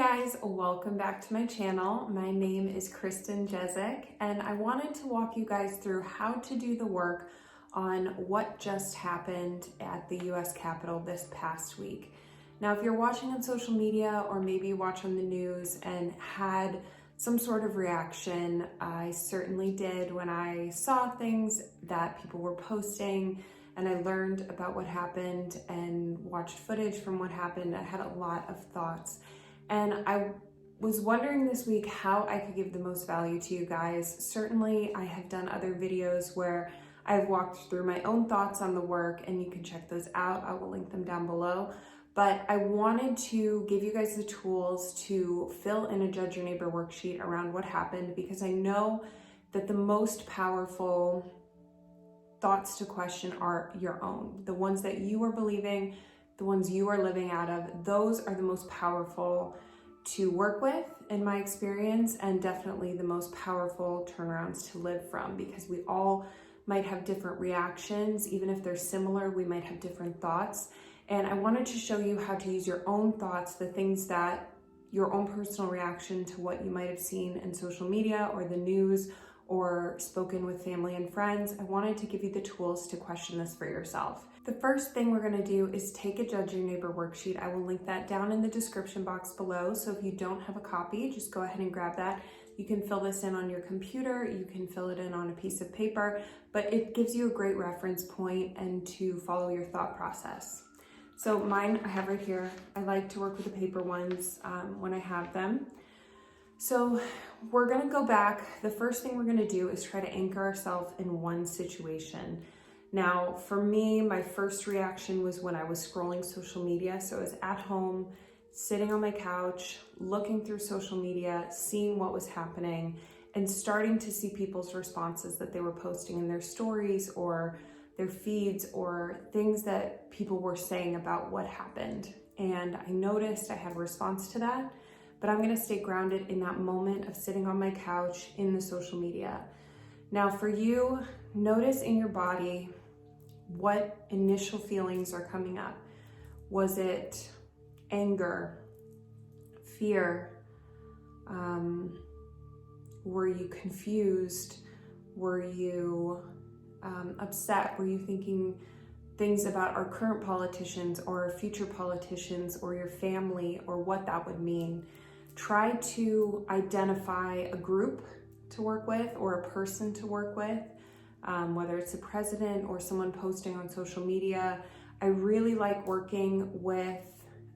Guys, welcome back to my channel. My name is Kristen and I wanted to walk you guys through how to do the work on what just happened at the US Capitol this past week. Now, if you're watching on social media or maybe you watch on the news and had some sort of reaction, I certainly did when I saw things that people were posting and I learned about what happened and watched footage from what happened. I had a lot of thoughts. And I was wondering this week how I could give the most value to you guys. Certainly, I have done other videos where I've walked through my own thoughts on the work, and you can check those out. I will link them down below. But I wanted to give you guys the tools to fill in a Judge Your Neighbor worksheet around what happened, because I know that the most powerful thoughts to question are your own. The ones that you are believing, the ones you are living out of, those are the most powerful to work with in my experience, and definitely the most powerful turnarounds to live from, because we all might have different reactions. Even if they're similar, we might have different thoughts. And I wanted to show you how to use your own thoughts, the things that your own personal reaction to what you might have seen in social media or the news or spoken with family and friends. I wanted to give you the tools to question this for yourself. The first thing we're gonna do is take a Judge Your Neighbor worksheet. I will link that down in the description box below. So if you don't have a copy, just go ahead and grab that. You can fill this in on your computer, you can fill it in on a piece of paper, but it gives you a great reference point and to follow your thought process. So mine I have right here. I like to work with the paper ones when I have them. So we're gonna go back. The first thing we're gonna do is try to anchor ourselves in one situation. Now, for me, my first reaction was when I was scrolling social media. So I was at home, sitting on my couch, looking through social media, seeing what was happening, and starting to see people's responses that they were posting in their stories or their feeds or things that people were saying about what happened. And I noticed I had a response to that. But I'm gonna stay grounded in that moment of sitting on my couch in the social media. Now for you, notice in your body what initial feelings are coming up. Was it anger, fear? Were you confused? Were you upset? Were you thinking things about our current politicians or our future politicians or your family or what that would mean? Try to identify a group to work with or a person to work with, whether it's a president or someone posting on social media. I really like working with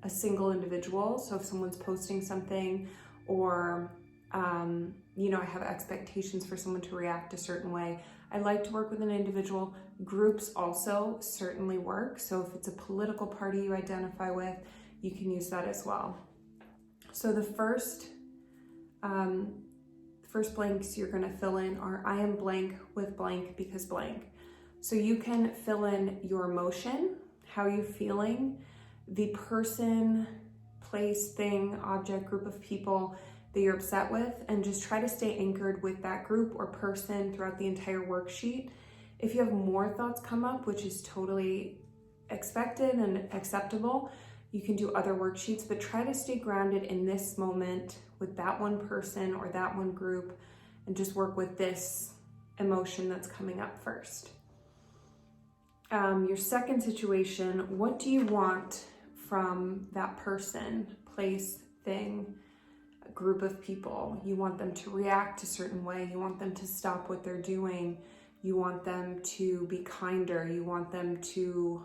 a single individual. So if someone's posting something or, I have expectations for someone to react a certain way, I like to work with an individual. Groups also certainly work. So if it's a political party you identify with, you can use that as well. So the first blanks you're gonna fill in are I am blank with blank because blank. So you can fill in your emotion, how you're feeling, the person, place, thing, object, group of people that you're upset with, and just try to stay anchored with that group or person throughout the entire worksheet. If you have more thoughts come up, which is totally expected and acceptable, you can do other worksheets, but try to stay grounded in this moment with that one person or that one group and just work with this emotion that's coming up first. Your second situation, what do you want from that person, place, thing, group of people? You want them to react a certain way. You want them to stop what they're doing. You want them to be kinder. You want them to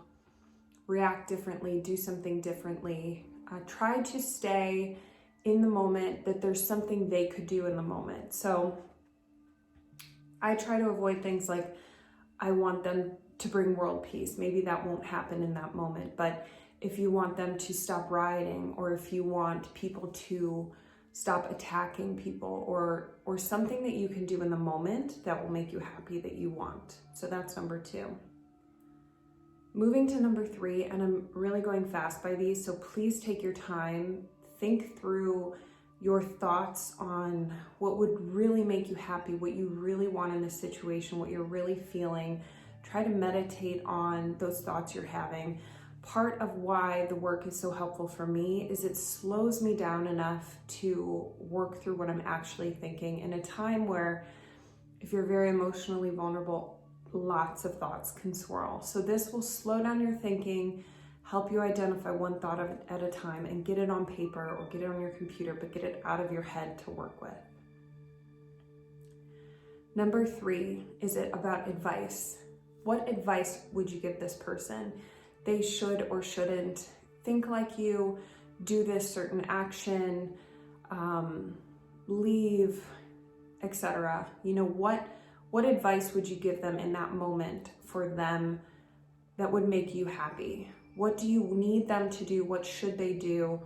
react differently, do something differently. Try to stay in the moment, that there's something they could do in the moment. So I try to avoid things like, I want them to bring world peace. Maybe that won't happen in that moment, but if you want them to stop rioting, or if you want people to stop attacking people, or something that you can do in the moment that will make you happy that you want. So that's number 2. Moving to number 3, and I'm really going fast by these, so please take your time, think through your thoughts on what would really make you happy, what you really want in this situation, what you're really feeling. Try to meditate on those thoughts you're having. part of why the work is so helpful for me is it slows me down enough to work through what I'm actually thinking in a time where, if you're very emotionally vulnerable, lots of thoughts can swirl. So this will slow down your thinking, help you identify one thought at a time and get it on paper or get it on your computer, but get it out of your head to work with. Number 3, is it about advice? What advice would you give this person? They should or shouldn't think like you, do this certain action, leave, etc. What advice would you give them in that moment for them that would make you happy? What do you need them to do? What should they do?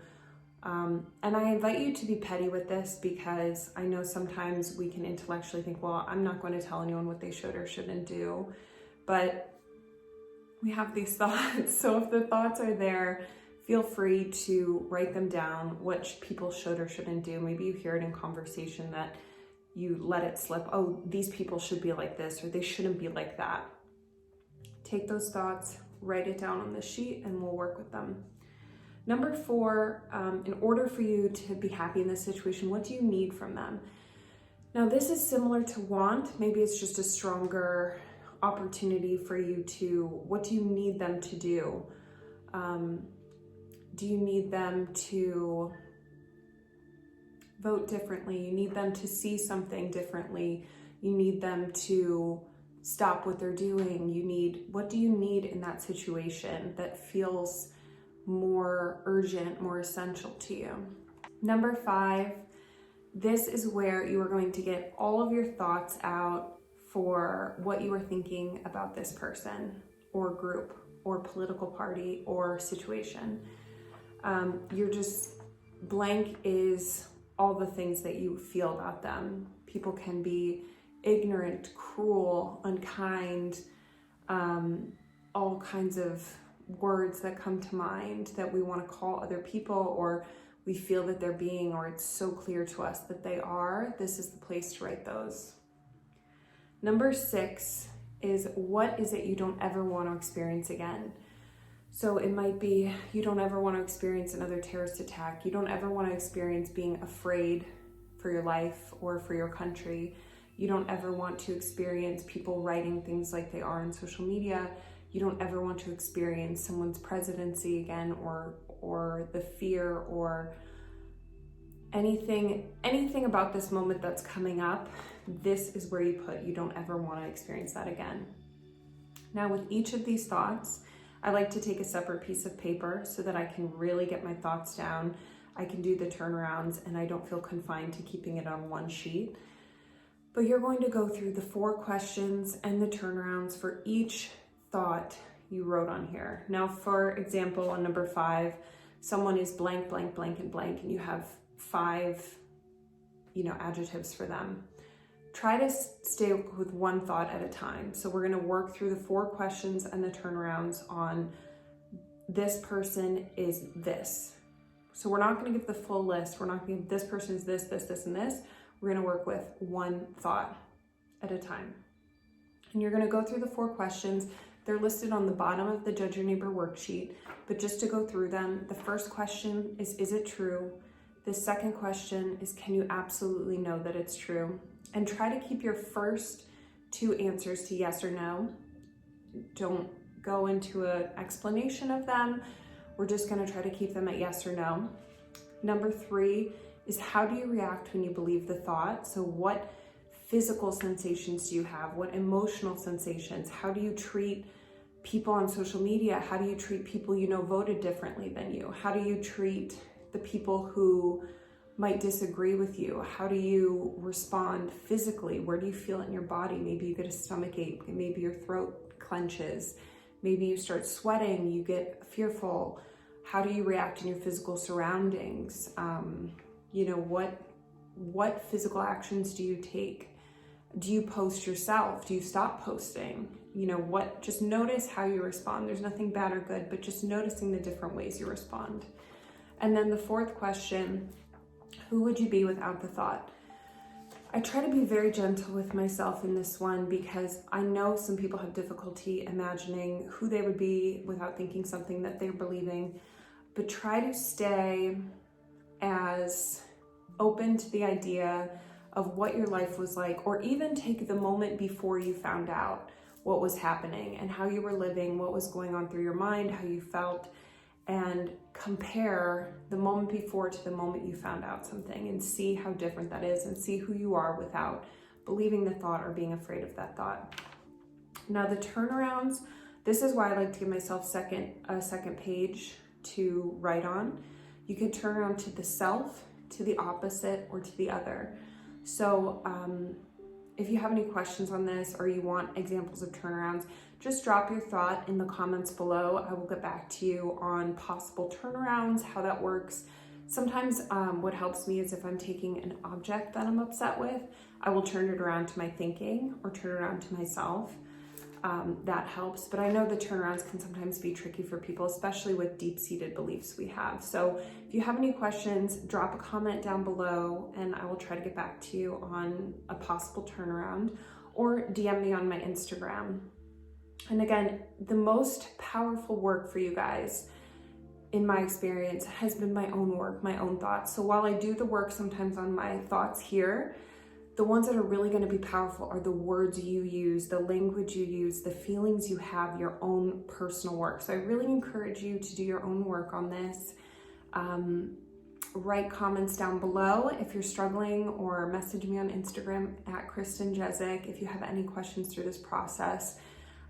And I invite you to be petty with this, because I know sometimes we can intellectually think, well, I'm not going to tell anyone what they should or shouldn't do, but we have these thoughts. So if the thoughts are there, feel free to write them down, what people should or shouldn't do. Maybe you hear it in conversation that you let it slip. Oh, these people should be like this, or they shouldn't be like that. Take those thoughts, write it down on the sheet, and we'll work with them. Number 4, in order for you to be happy in this situation, what do you need from them? Now, this is similar to want. Maybe it's just a stronger opportunity for you to, what do you need them to do? Do you need them to vote differently? You need them to see something differently. You need them to stop what they're doing. What do you need in that situation that feels more urgent, more essential to you? Number 5, this is where you are going to get all of your thoughts out for what you were thinking about this person or group or political party or situation. You're just, blank is all the things that you feel about them. People can be ignorant, cruel, unkind, all kinds of words that come to mind that we want to call other people, or we feel that they're being, or it's so clear to us that they are. This is the place to write those. Number 6 is, what is it you don't ever want to experience again? So it might be, you don't ever want to experience another terrorist attack. You don't ever want to experience being afraid for your life or for your country. You don't ever want to experience people writing things like they are on social media. You don't ever want to experience someone's presidency again, or the fear or anything about this moment that's coming up. This is where you put, you don't ever want to experience that again. Now, with each of these thoughts, I like to take a separate piece of paper so that I can really get my thoughts down. I can do the turnarounds and I don't feel confined to keeping it on one sheet. But you're going to go through the 4 questions and the turnarounds for each thought you wrote on here. Now, for example, on number 5, someone is blank, blank, blank, and blank, and you have 5, adjectives for them. Try to stay with one thought at a time. So we're going to work through the 4 questions and the turnarounds on, this person is this. So we're not going to give the full list. We're not going to give, this person is this, this, this, and this. We're going to work with one thought at a time. And you're going to go through the 4 questions. They're listed on the bottom of the Judge Your Neighbor worksheet. But just to go through them, the first question is it true? The second question is, can you absolutely know that it's true? And try to keep your first 2 answers to yes or no. Don't go into an explanation of them. We're just going to try to keep them at yes or no. Number 3 is, how do you react when you believe the thought? So what physical sensations do you have? What emotional sensations? How do you treat people on social media? How do you treat people voted differently than you? How do you treat the people who might disagree with you? How do you respond physically? Where do you feel it in your body? Maybe you get a stomach ache, maybe your throat clenches, maybe you start sweating, you get fearful. How do you react in your physical surroundings? What physical actions do you take? Do you post yourself? Do you stop posting? Just notice how you respond. There's nothing bad or good, but just noticing the different ways you respond. And then the 4th question, who would you be without the thought? I try to be very gentle with myself in this one because I know some people have difficulty imagining who they would be without thinking something that they're believing, but try to stay as open to the idea of what your life was like, or even take the moment before you found out what was happening and how you were living, what was going on through your mind, how you felt, and compare the moment before to the moment you found out something and see how different that is and see who you are without believing the thought or being afraid of that thought. Now the turnarounds, this is why I like to give myself a second page to write on. You could turn around to the self, to the opposite, or to the other. So if you have any questions on this or you want examples of turnarounds, just drop your thought in the comments below. I will get back to you on possible turnarounds, how that works. Sometimes what helps me is if I'm taking an object that I'm upset with, I will turn it around to my thinking or turn it around to myself. That helps, but I know the turnarounds can sometimes be tricky for people, especially with deep-seated beliefs we have. So if you have any questions, drop a comment down below and I will try to get back to you on a possible turnaround, or DM me on my Instagram. And again, the most powerful work for you guys, in my experience, has been my own work, my own thoughts. So while I do the work sometimes on my thoughts here, the ones that are really going to be powerful are the words you use, the language you use, the feelings you have, your own personal work. So I really encourage you to do your own work on this. Write comments down below if you're struggling, or message me on Instagram at Kristen Jezik if you have any questions through this process.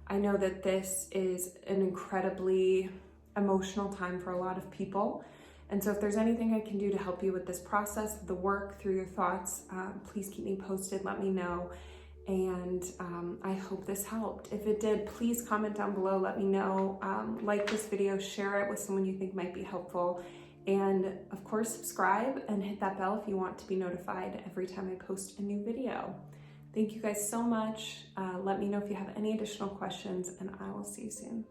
I know that this is an incredibly emotional time for a lot of people. And so if there's anything I can do to help you with this process, the work through your thoughts, please keep me posted, let me know. And I hope this helped. If it did, please comment down below, let me know. Like this video, share it with someone you think might be helpful. And of course, subscribe and hit that bell if you want to be notified every time I post a new video. Thank you guys so much. Let me know if you have any additional questions, and I will see you soon.